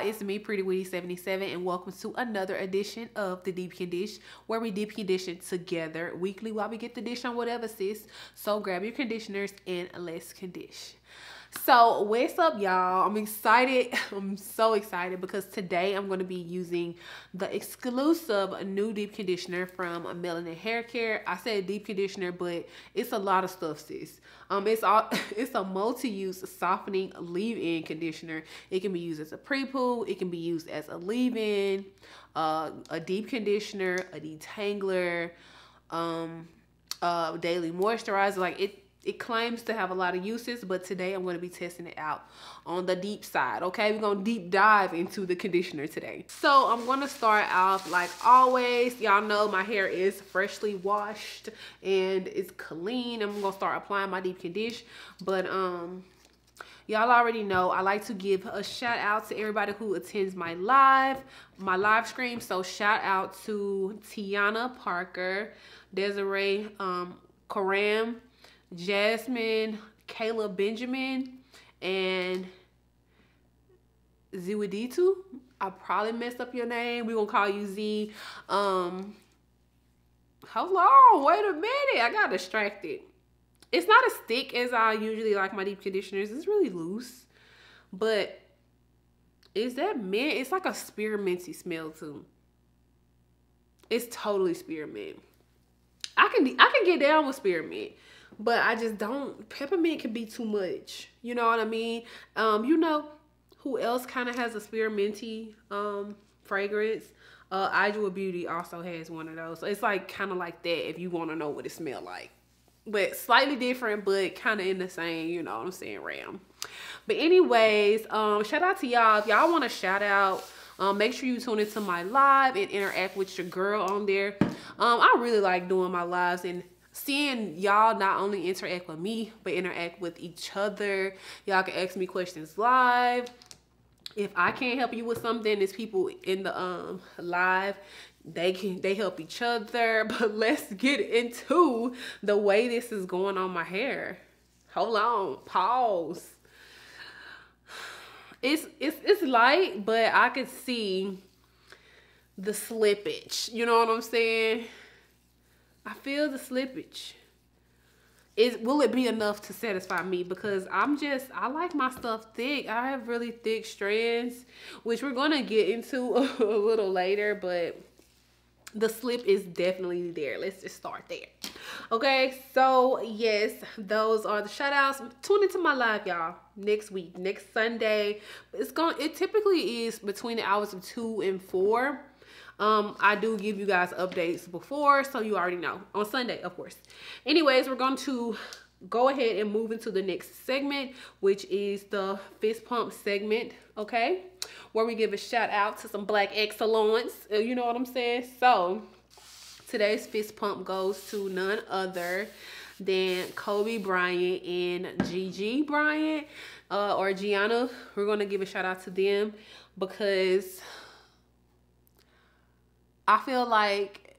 It's me, Prettywitty77, and welcome to another edition of the Deep Condish, where we deep condition together weekly while we get the dish on whatever, sis. So grab your conditioners and let's condish. So what's up, y'all? I'm excited. I'm so excited because today I'm going to be using the exclusive new deep conditioner from Melanin Haircare. I said deep conditioner, but it's a lot of stuff, sis. It's a multi-use softening leave-in conditioner. It can be used as a pre-poo. It can be used as a leave-in, a deep conditioner, a detangler, daily moisturizer. Like it claims to have a lot of uses, but today I'm going to be testing it out on the deep side, okay? We're going to deep dive into the conditioner today. So I'm going to start off like always. Y'all know my hair is freshly washed and it's clean. I'm going to start applying my deep condition, but y'all already know I like to give a shout out to everybody who attends my live stream. So shout out to Tiana Parker, Desiree Karam, Jasmine, Kayla Benjamin, and Ziwaditu. I probably messed up your name. We're gonna call you Z. How long? Wait a minute. I got distracted. It's not as thick as I usually like my deep conditioners. It's really loose. But is that mint? It's like a spearminty smell too. It's totally spearmint. I can get down with spearmint. But I just don't, peppermint can be too much. You know what I mean? You know who else kind of has a spearminty fragrance? Idua Beauty also has one of those. So it's like kind of like that if you want to know what it smells like. But slightly different, but kind of in the same, you know what I'm saying, realm. But anyways, shout out to y'all. If y'all want to shout out, make sure you tune into my live and interact with your girl on there. I really like doing my lives and seeing y'all not only interact with me, but interact with each other. Y'all can ask me questions live. If I can't help you with something, there's people in the live. They help each other. But let's get into the way this is going on my hair. Hold on, pause. It's light, but I can see the slippage. You know what I'm saying? I feel the slippage. Will it be enough to satisfy me? Because I like my stuff thick. I have really thick strands, which we're going to get into a little later, but the slip is definitely there. Let's just start there. Okay, so yes, those are the shout outs. Tune into my live, y'all, next week, next Sunday. It typically is between the hours of 2 and 4. I do give you guys updates before, so you already know. On Sunday, of course. Anyways, we're going to go ahead and move into the next segment, which is the fist pump segment, okay? Where we give a shout out to some black excellence. You know what I'm saying? So, today's fist pump goes to none other than Kobe Bryant and Gigi Bryant, or Gianna. We're going to give a shout out to them because I feel like,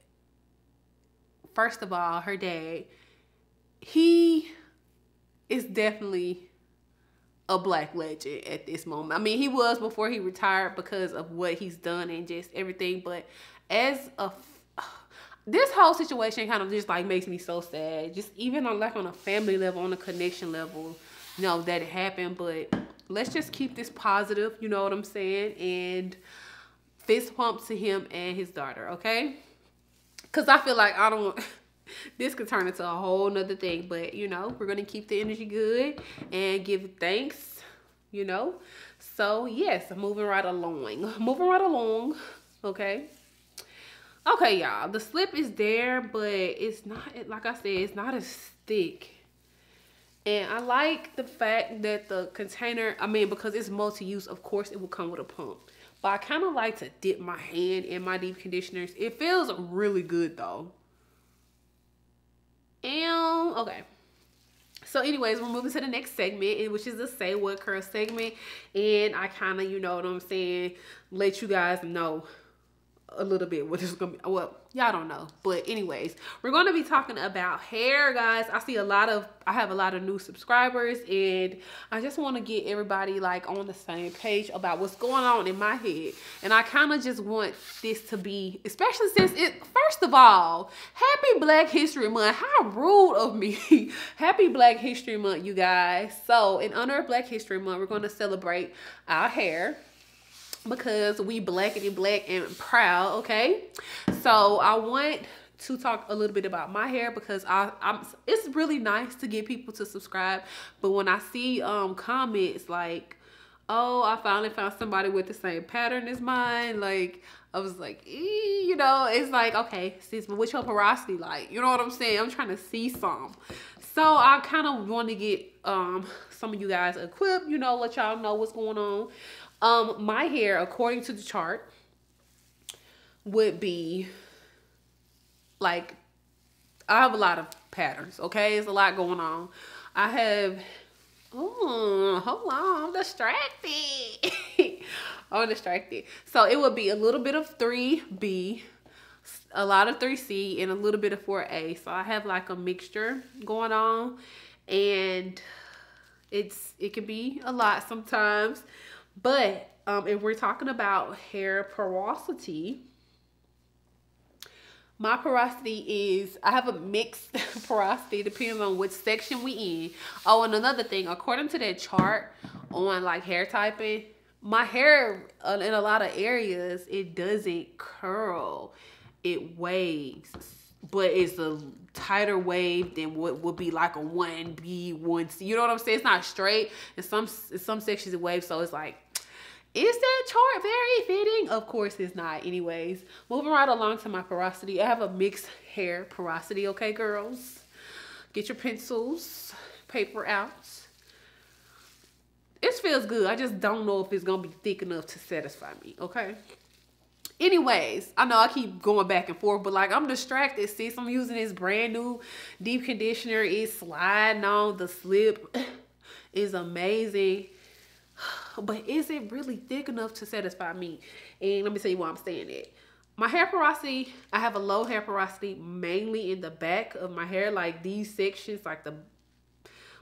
first of all, her dad, he is definitely a black legend at this moment. I mean, he was before he retired because of what he's done and just everything. But this whole situation kind of just like makes me so sad. Just even on a family level, on a connection level, you know, that it happened. But let's just keep this positive, you know what I'm saying? And fist pump to him and his daughter, okay? Because I feel like this could turn into a whole nother thing. But, you know, we're going to keep the energy good and give thanks, you know? So, yes, moving right along, okay? Okay, y'all, the slip is there, but it's not, like I said, it's not as thick. And I like the fact that the container, because it's multi-use, of course, it will come with a pump. But I kind of like to dip my hand in my deep conditioners. It feels really good, though. And, okay. So, anyways, we're moving to the next segment, which is the Say What Curl segment. And I kind of, you know what I'm saying, let you guys know a little bit what it's gonna be. Well, y'all don't know, but anyways, we're going to be talking about hair, guys. I have a lot of new subscribers, and I just want to get everybody like on the same page about what's going on in my head. And I kind of just want this to be, especially since first of all, happy Black History Month. How rude of me. Happy Black History Month, you guys. So in honor of Black History Month, we're going to celebrate our hair, because we black and proud, okay? So I want to talk a little bit about my hair, because it's really nice to get people to subscribe, but when I see comments like, oh, I finally found somebody with the same pattern as mine, like, I was like, you know, it's like, okay, sis, but what's your porosity like? You know what I'm saying? I'm trying to see some. So I kind of want to get some of you guys equipped, you know, let y'all know what's going on. My hair, according to the chart, would be like, I have a lot of patterns, okay? There's a lot going on. I have, oh, hold on, I'm distracted. I'm distracted. So it would be a little bit of 3B, a lot of 3C, and a little bit of 4A. So I have like a mixture going on, and it can be a lot sometimes. But if we're talking about hair porosity, my porosity is, I have a mixed porosity, depends on which section we in. Oh, and another thing, according to that chart on like hair typing, my hair in a lot of areas, it doesn't curl, it waves, but it's a tighter wave than what would be like a 1B, 1C. You know what I'm saying? It's not straight. In some sections it waves, so it's like, is that chart very fitting? Of course it's not. Anyways, moving right along to my porosity. I have a mixed hair porosity, okay, girls? Get your pencils, paper out. It feels good. I just don't know if it's going to be thick enough to satisfy me, okay? Anyways, I know I keep going back and forth, but like, I'm distracted. Sis, I'm using this brand new deep conditioner. It's sliding on. The slip is amazing. But is it really thick enough to satisfy me? And let me tell you why I'm saying that. My hair porosity, I have a low hair porosity mainly in the back of my hair. Like these sections, like the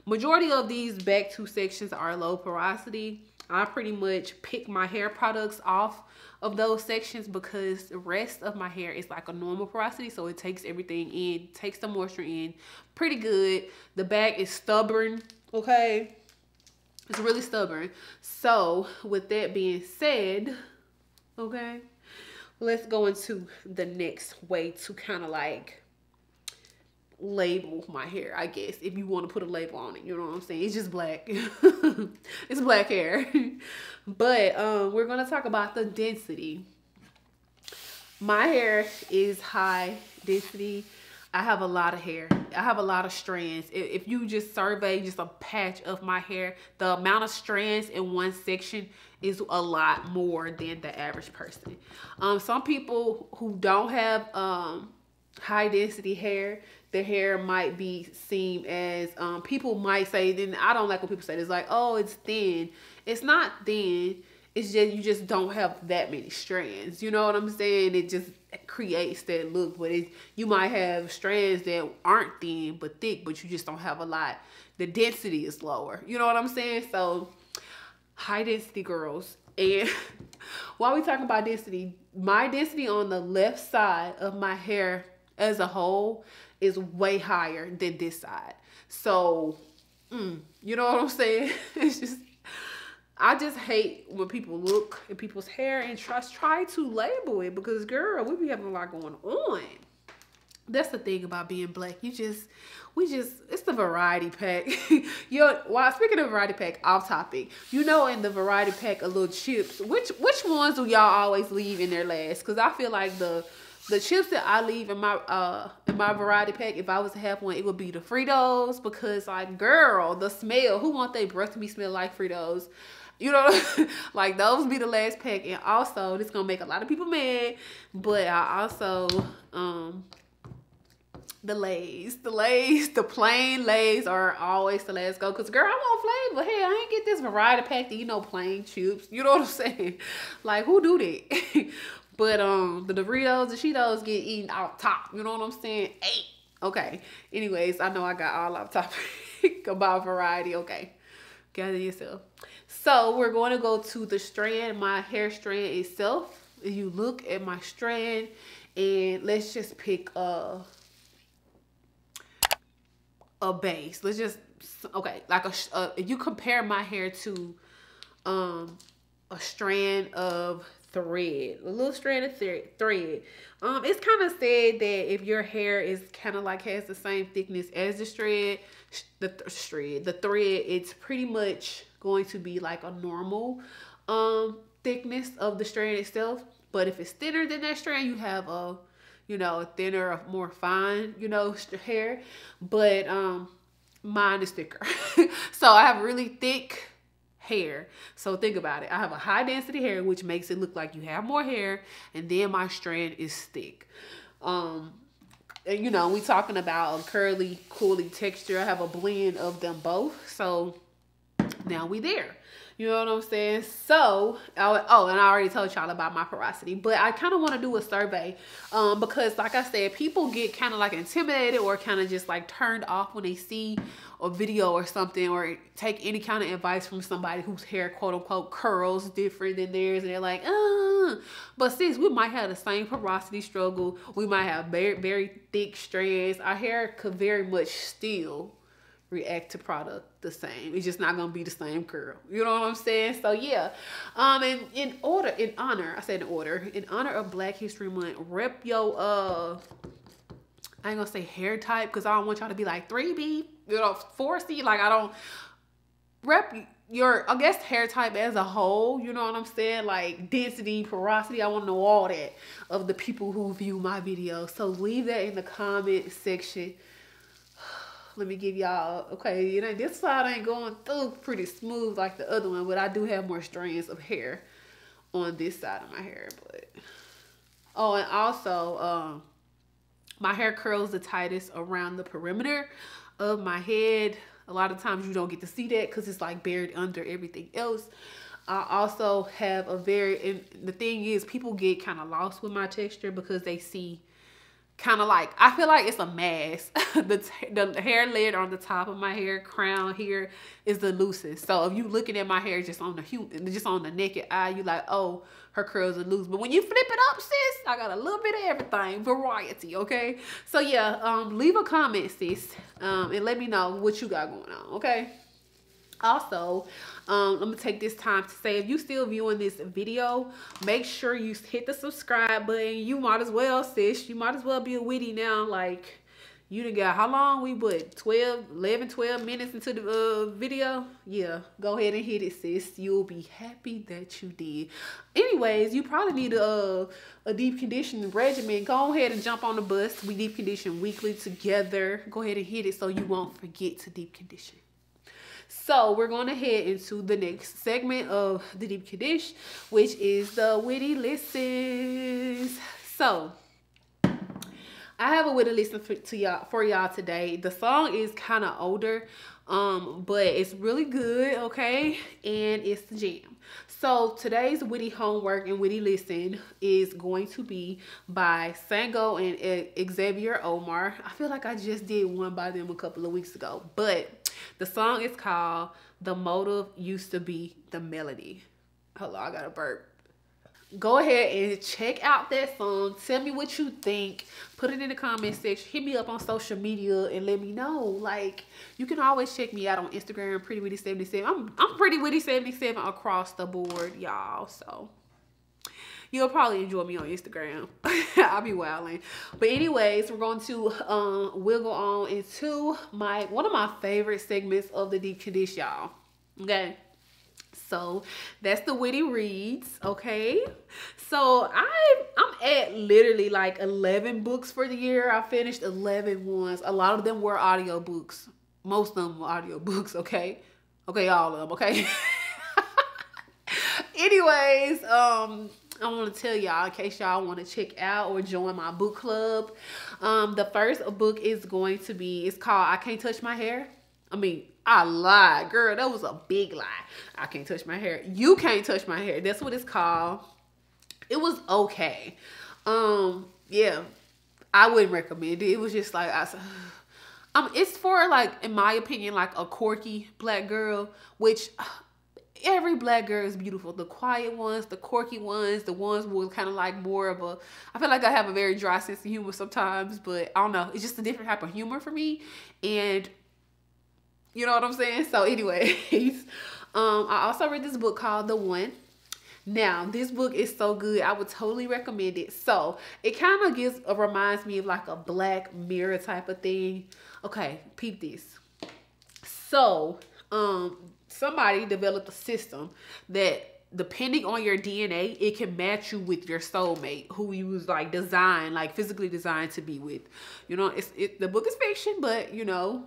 majority of these back two sections are low porosity. I pretty much pick my hair products off of those sections because the rest of my hair is like a normal porosity. So it takes everything in, takes the moisture in pretty good. The back is stubborn, okay? It's really stubborn. So with that being said, okay, let's go into the next way to kind of like label my hair, I guess, if you want to put a label on it. You know what I'm saying? It's just black. It's black hair. But we're going to talk about the density. My hair is high density. I have a lot of hair. I have a lot of strands. If you just survey just a patch of my hair, the amount of strands in one section is a lot more than the average person. Some people who don't have high density hair, their hair might be seen as, people might say, then I don't like when people say this, like, oh, it's thin. It's not thin. It's just, you just don't have that many strands. You know what I'm saying? It just creates that look. But you might have strands that aren't thin but thick, but you just don't have a lot. The density is lower. You know what I'm saying? So high density girls. And while we talking about density, my density on the left side of my hair as a whole is way higher than this side. So, you know what I'm saying? It's just, I just hate when people look at people's hair and try to label it, because girl, we be having a lot going on. That's the thing about being black. It's the variety pack. Well, speaking of variety pack, off topic, you know, in the variety pack of little chips, which ones do y'all always leave in there last? Because I feel like the chips that I leave in my variety pack, if I was to have one, it would be the Fritos, because like, girl, the smell, who want their breath to be smell like Fritos? You know, like those be the last pack. And also, this gonna make a lot of people mad, but I also, the Lay's, the plain Lay's are always the last go. Cause girl, I want flavor. Hey, I ain't get this variety pack that, you know, plain chips. You know what I'm saying? Like, who do that? But the Doritos, the Cheetos get eaten off top. You know what I'm saying? Hey. Okay. Anyways, I know I got all off topic about variety. Okay. Gather yourself. So we're going to go to the strand, my hair strand itself. If you look at my strand, and let's just pick a base. Let's just, okay, like if you compare my hair to a strand of thread, a little strand of thread, it's kind of said that if your hair is kind of like has the same thickness as the thread, it's pretty much going to be like a normal thickness of the strand itself. But if it's thinner than that strand, you have a, you know, a thinner, more fine, you know, hair. But mine is thicker. So I have really thick hair. So think about it. I have a high density hair, which makes it look like you have more hair, and then my strand is thick. And you know, we talking about a curly, coolly texture. I have a blend of them both. So now we there. You know what I'm saying? So, oh, and I already told y'all about my porosity, but I kind of want to do a survey because like I said, people get kind of like intimidated or kind of just like turned off when they see a video or something, or take any kind of advice from somebody whose hair, quote unquote, curls different than theirs. And they're like, but sis, we might have the same porosity struggle. We might have very, very thick strands. Our hair could very much still react to product the same. It's just not gonna be the same curl. You know what I'm saying? So yeah. And in honor of Black History Month, rep your I ain't gonna say hair type because I don't want y'all to be like 3B, you know, 4C. Like I don't rep your, I guess, hair type as a whole. You know what I'm saying? Like density, porosity. I want to know all that of the people who view my video. So leave that in the comment section. Let me give y'all, okay, you know, this side ain't going through pretty smooth like the other one, but I do have more strands of hair on this side of my hair. But oh, and also my hair curls the tightest around the perimeter of my head. A lot of times you don't get to see that because it's like buried under everything else. I also have a very, and the thing is, people get kind of lost with my texture because they see kind of like, I feel like it's a mask. the hair layer on the top of my hair crown here is the loosest. So if you looking at my hair just on the naked eye, you like, oh, her curls are loose. But when you flip it up, sis, I got a little bit of everything, variety. Okay, so yeah, leave a comment, sis, and let me know what you got going on. Okay. Also, let me take this time to say, if you still viewing this video, make sure you hit the subscribe button. You might as well, sis. You might as well be a Witty now. Like, you done got, how long? We put 12 minutes into the video. Yeah, go ahead and hit it, sis. You'll be happy that you did. Anyways, you probably need a deep conditioning regimen. Go ahead and jump on the bus. We deep condition weekly together. Go ahead and hit it so you won't forget to deep condition. So we're going to head into the next segment of the Deep Condish, which is the Witty Listens. So I have a Witty Listen for y'all today. The song is kind of older, but it's really good, okay? And it's the jam. So today's Witty homework and Witty Listen is going to be by Sango and Xavier Omar. I feel like I just did one by them a couple of weeks ago, but the song is called The Motive Used to Be the Melody. Hold on, I got a burp. Go ahead and check out that song. Tell me what you think. Put it in the comment section. Hit me up on social media and let me know. Like, you can always check me out on Instagram, Prettywitty77. I'm Prettywitty77 across the board, y'all. So you'll probably enjoy me on Instagram. I'll be wilding. But anyways, we're going to we'll go on into one of my favorite segments of the Deep Condish, y'all. Okay. So that's the Witty Reads, okay? So I'm at literally like 11 books for the year. I finished 11 ones. A lot of them were audiobooks. Most of them were audiobooks, okay? Okay, all of them, okay? Anyways, I want to tell y'all, in case y'all want to check out or join my book club, the first book is going to be, it's called I Can't Touch My Hair. I lied, girl. That was a big lie. I can't touch my hair. You can't touch my hair. That's what it's called. It was okay. Yeah, I wouldn't recommend it. It was just like it's for like, in my opinion, like a quirky black girl, which every black girl is beautiful. The quiet ones, the quirky ones, the ones with kind of like more of a, I feel like I have a very dry sense of humor sometimes, but I don't know. It's just a different type of humor for me. And you know what I'm saying? So anyways, I also read this book called The One. Now, this book is so good. I would totally recommend it. So, it kind of reminds me of like a Black Mirror type of thing. Okay, peep this. So, somebody developed a system that depending on your DNA, it can match you with your soulmate, who you was like designed, like physically designed to be with. You know, the book is fiction, but you know,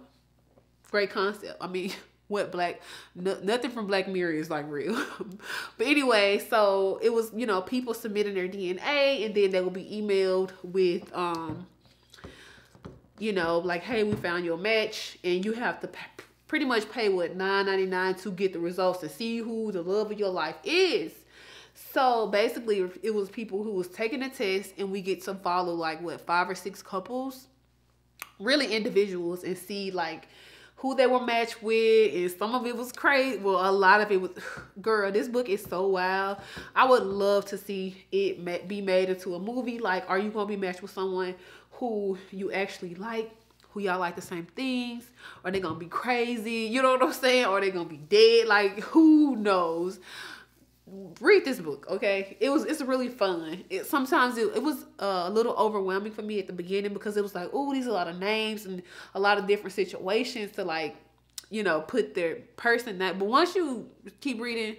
great concept. I mean, nothing from Black Mirror is like real. But anyway, so it was, you know, people submitting their DNA, and then they will be emailed with you know, like, hey, we found your match, and you have to pretty much pay what, $9.99 to get the results to see who the love of your life is. So basically, it was people who was taking a test, and we get to follow like what, 5 or 6 couples, really individuals, and see like who they were matched with. And some of it was crazy. Well, a lot of it was, girl, this book is so wild. I would love to see it be made into a movie. Like, are you going to be matched with someone who you actually like, who y'all like the same things? Are they going to be crazy? You know what I'm saying? Or are they going to be dead? Like, who knows? Read this book, okay? It's really fun. Sometimes it was a little overwhelming for me at the beginning, because it was like, oh, these are a lot of names and a lot of different situations to like, you know, put their person that. But once you keep reading,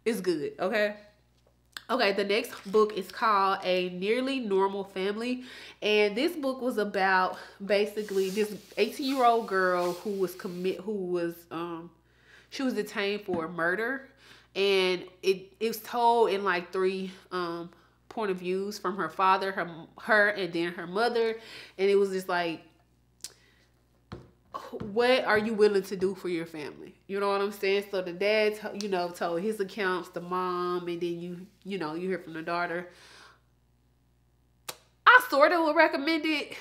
it's good, okay? Okay, the next book is called A Nearly Normal Family, and this book was about basically this 18-year-old girl who was she was detained for murder. And it was told in like 3 point of views, from her father, her, and then her mother. And it was just like, what are you willing to do for your family? You know what I'm saying? So the dad, you know, told his accounts, the mom, and then you know, you hear from the daughter. I sort of would recommend it.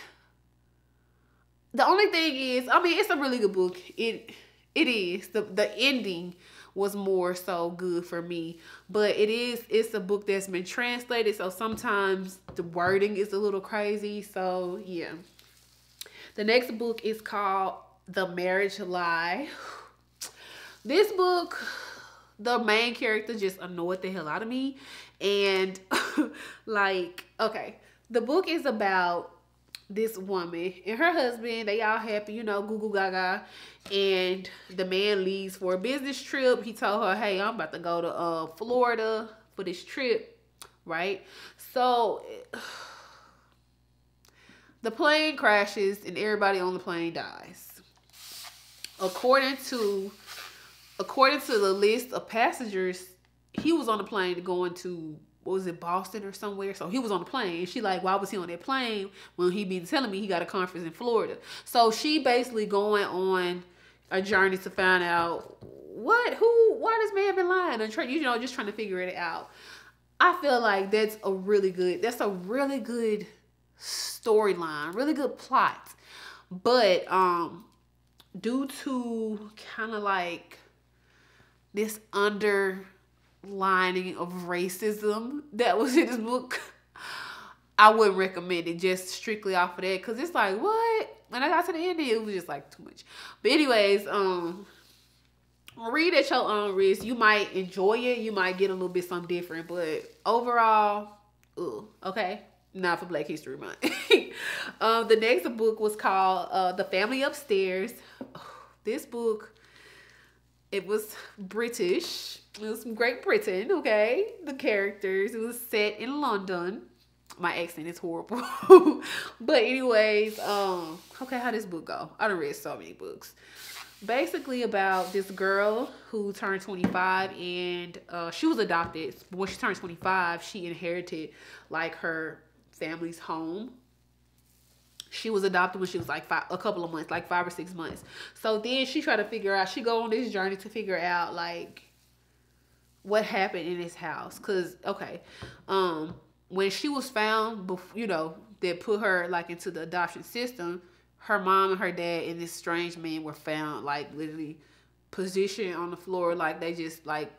The only thing is, I mean, it's a really good book. It is. The ending was more so good for me, but it's a book that's been translated, so sometimes the wording is a little crazy. So yeah, the next book is called The Marriage Lie. This book, the main character just annoyed the hell out of me, and like, okay, the book is about this woman and her husband. They all happy, you know, goo goo gaga. And the man leaves for a business trip. He told her, hey, I'm about to go to Florida for this trip, right? So the plane crashes and everybody on the plane dies. According to the list of passengers, he was on the plane going to, what was it, Boston or somewhere? So he was on the plane. And she like, why was he on that plane when he been telling me he got a conference in Florida? So she basically going on a journey to find out why this man been lying, and you know, just trying to figure it out. I feel like that's a really good storyline, really good plot. But due to kind of like this underlining of racism that was in this book, I wouldn't recommend it just strictly off of that, because it's like, what? When I got to the end, it was just like too much. But anyways, read at your own risk. You might enjoy it, you might get a little bit something different, but overall, okay, not for Black History Month. The next book was called The Family Upstairs. This book, it was British. It was from Great Britain, okay? The characters, it was set in London. My accent is horrible. But anyways, okay, how this book go? I done read so many books. Basically about this girl who turned 25, and she was adopted. But when she turned 25, she inherited like her family's home. She was adopted when she was like a couple of months, like 5 or 6 months. So then she tried to figure out, she go on this journey to figure out like what happened in his house. Cause okay, when she was found, you know, that put her like into the adoption system, her mom and her dad and this strange man were found like literally positioned on the floor, like they just like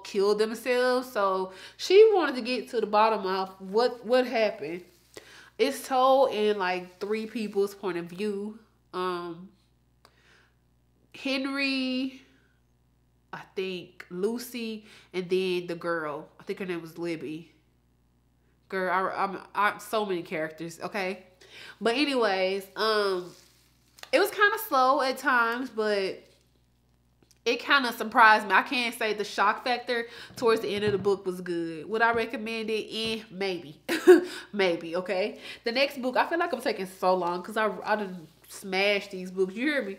killed themselves. So she wanted to get to the bottom of what happened. It's told in like three people's point of view. Henry, I think Lucy, and then the girl. I think her name was Libby. Girl, I'm so many characters. Okay, but anyways, it was kind of slow at times, but it kind of surprised me. I can't say the shock factor towards the end of the book was good. Would I recommend it? Maybe. Maybe, okay? The next book, I feel like I'm taking so long because I done smashed these books. You hear me?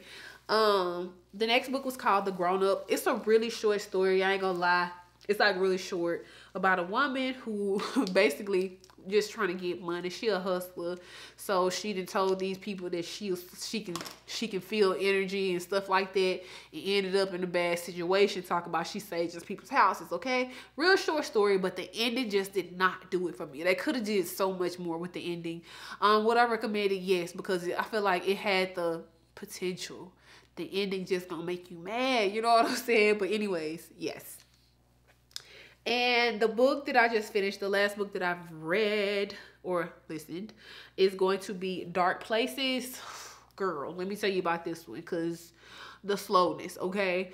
The next book was called The Grown Up. It's a really short story. I ain't gonna lie. It's like really short, about a woman who basically just trying to get money. She a hustler, so she done told these people that she can feel energy and stuff like that, and ended up in a bad situation. Talk about she saved just people's houses. Okay, real short story, but the ending just did not do it for me. They could have did so much more with the ending. Would I recommend it? Yes, because I feel like it had the potential. The ending just gonna make you mad. You know what I'm saying? But anyways, yes. And the book that I just finished, the last book that I've read or listened, is going to be Dark Places. Girl, let me tell you about this one, because the slowness, okay?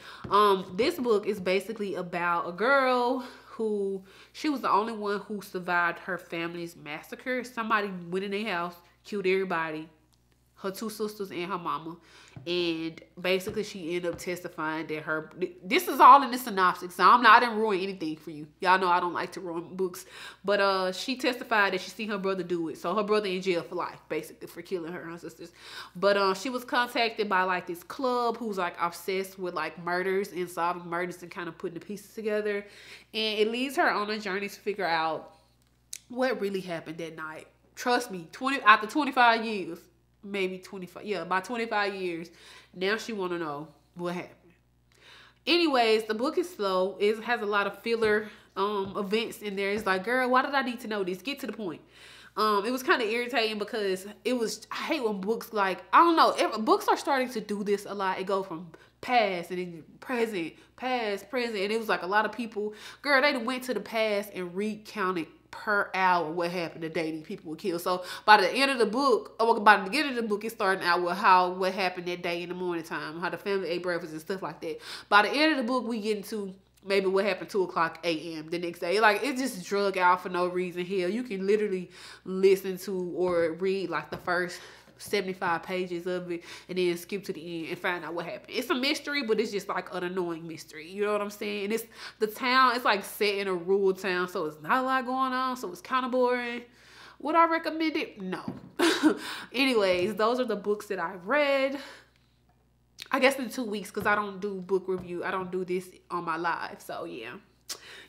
This book is basically about a girl who, she was the only one who survived her family's massacre. Somebody went in their house, killed everybody, her two sisters and her mama, and basically she ended up testifying that her, this is all in the synopsis, so I didn't ruin anything for you. Y'all know I don't like to ruin books, but she testified that she seen her brother do it. So her brother in jail for life, basically, for killing her and her sisters. But she was contacted by like this club who's like obsessed with like murders and solving murders and kind of putting the pieces together, and it leads her on a journey to figure out what really happened that night. Trust me, after 25 years, maybe 25, yeah, about 25 years, now she want to know what happened. Anyways, the book is slow. It has a lot of filler events in there. It's like, girl, why did I need to know this? Get to the point. It was kind of irritating because I hate when books, like, I don't know, books are starting to do this a lot. It go from past and then present, past, present, and it was like a lot of people, girl, they went to the past and recounted per hour what happened the day these people were killed. So by the end of the book, by the beginning of the book, it's starting out with what happened that day in the morning time, how the family ate breakfast and stuff like that. By the end of the book, we get into maybe what happened 2:00 a.m. the next day. Like, it's just drug out for no reason. Hell, you can literally listen to or read like the first 75 pages of it and then skip to the end and find out what happened. It's a mystery, but it's just like an annoying mystery. You know what I'm saying? And it's the town, it's like set in a rural town, so it's not a lot going on, so it's kind of boring. Would I recommend it? No. Anyways, those are the books that I read. I guess in 2 weeks, because I don't do book review. I don't do this on my live. So yeah.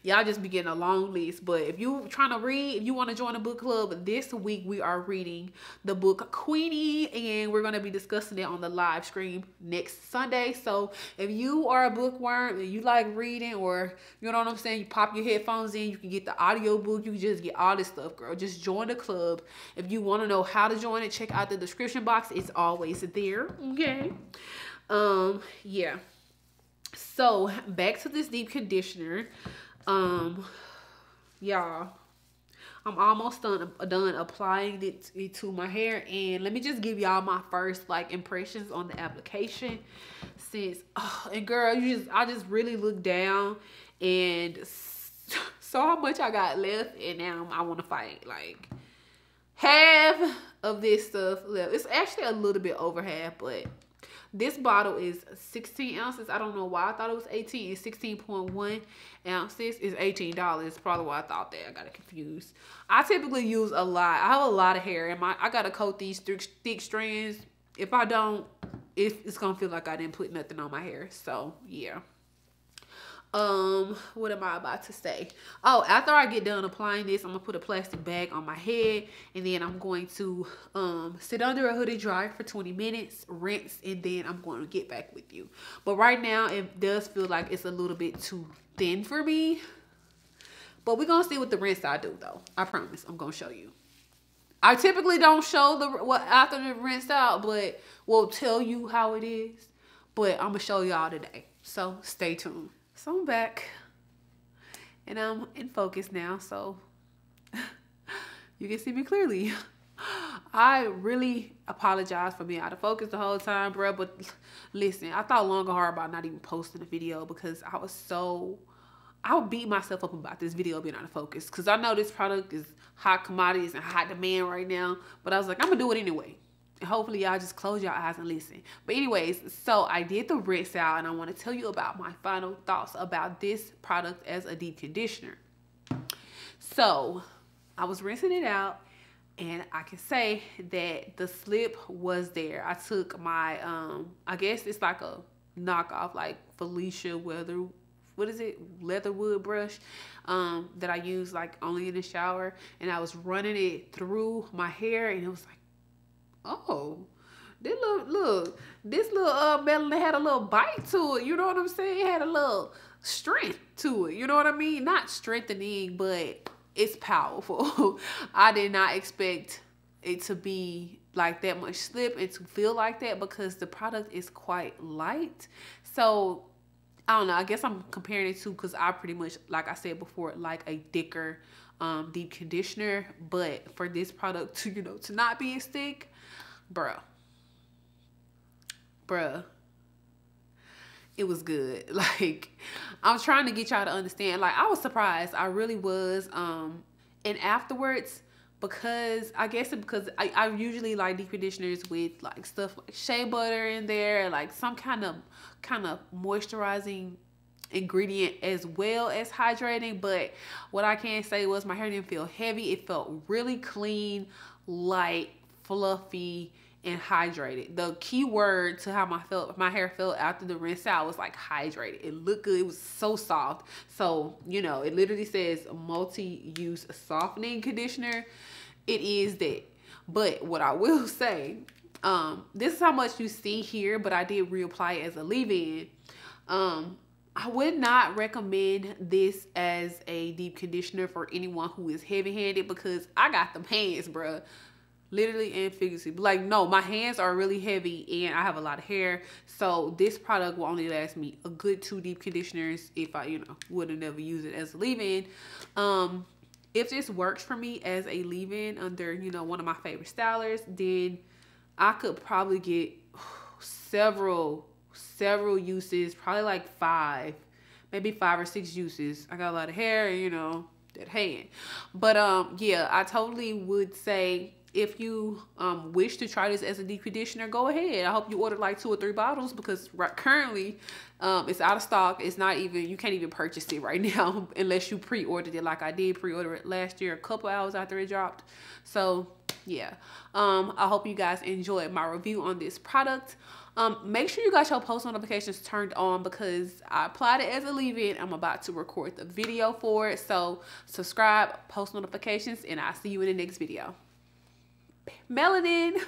Y'all just be getting a long list. But if you trying to read, if you want to join a book club, this week we are reading the book Queenie, and we're going to be discussing it on the live stream next Sunday. So if you are a bookworm and you like reading, or you know what I'm saying, you pop your headphones in, you can get the audio book, you can just get all this stuff, girl. Just join the club. If you want to know how to join it, check out the description box. It's always there. Okay. Yeah. So back to this deep conditioner. Y'all, I'm almost done applying it to my hair, and let me just give y'all my first like impressions on the application. Since and girl, I just really looked down and saw how much I got left, and now I want to fight. Like, half of this stuff left. It's actually a little bit over half, but this bottle is 16 ounces. I don't know why I thought it was 18. It's 16.1 ounces. It's $18. It's probably why I thought that. I got it confused. I typically use a lot. I have a lot of hair, and I gotta coat these thick strands. If I don't, it's gonna feel like I didn't put nothing on my hair. So yeah. What am I about to say? Oh, after I get done applying this, I'm gonna put a plastic bag on my head, and then I'm going to sit under a hooded dryer for 20 minutes, rinse, and then I'm going to get back with you. But right now it does feel like it's a little bit too thin for me, but we're gonna see what the rinse I do though. I promise I'm gonna show you. I typically don't show the what after the rinse out, but we'll tell you how it is. But I'm gonna show y'all today, so stay tuned. So I'm back, and I'm in focus now, so you can see me clearly. I really apologize for being out of focus the whole time, bro. But listen, I thought long and hard about not even posting a video because I would beat myself up about this video being out of focus because I know this product is hot commodities and hot demand right now. But I was like, I'm gonna do it anyway. And hopefully y'all just close your eyes and listen. But anyways, so I did the rinse out, and I want to tell you about my final thoughts about this product as a deep conditioner. So I was rinsing it out, and I can say that the slip was there. I took my I guess it's like a knockoff, like Felicia Leatherwood brush that I use like only in the shower, and I was running it through my hair, and it was like, oh, this little Melanin had a little bite to it. You know what I'm saying? It had a little strength to it. You know what I mean? Not strengthening, but it's powerful. I did not expect it to be like that much slip and to feel like that because the product is quite light. So I don't know. I guess I'm comparing it to because I pretty much, like I said before, like a thicker deep conditioner. But for this product to not be as thick, bruh, it was good. Like, I was trying to get y'all to understand. Like, I was surprised. I really was. And afterwards, because I usually like deep conditioners with like stuff like shea butter in there, and like some kind of moisturizing ingredient as well as hydrating. But what I can say was my hair didn't feel heavy. It felt really clean, light, fluffy, and hydrated. The key word to how my hair felt after the rinse out was like hydrated. It looked good. It was so soft. So, it literally says multi-use softening conditioner. It is that. But what I will say, this is how much you see here, but I did reapply it as a leave-in. I would not recommend this as a deep conditioner for anyone who is heavy-handed because I got them hands, bruh. Literally and figuratively. Like, no, my hands are really heavy and I have a lot of hair. So this product will only last me a good 2 deep conditioners if I, would have never used it as a leave-in. If this works for me as a leave-in under, one of my favorite stylers, then I could probably get several uses, probably like 5, maybe 5 or 6 uses. I got a lot of hair, that hand. But yeah, I totally would say if you wish to try this as a deep conditioner, go ahead. I hope you ordered like 2 or 3 bottles because currently it's out of stock. It's not even, you can't even purchase it right now unless you pre-ordered it like I did pre-order it last year a couple hours after it dropped. So yeah, I hope you guys enjoyed my review on this product. Make sure you got your post notifications turned on because I applied it as a leave-in. I'm about to record the video for it. So subscribe, post notifications, and I'll see you in the next video. Melanin.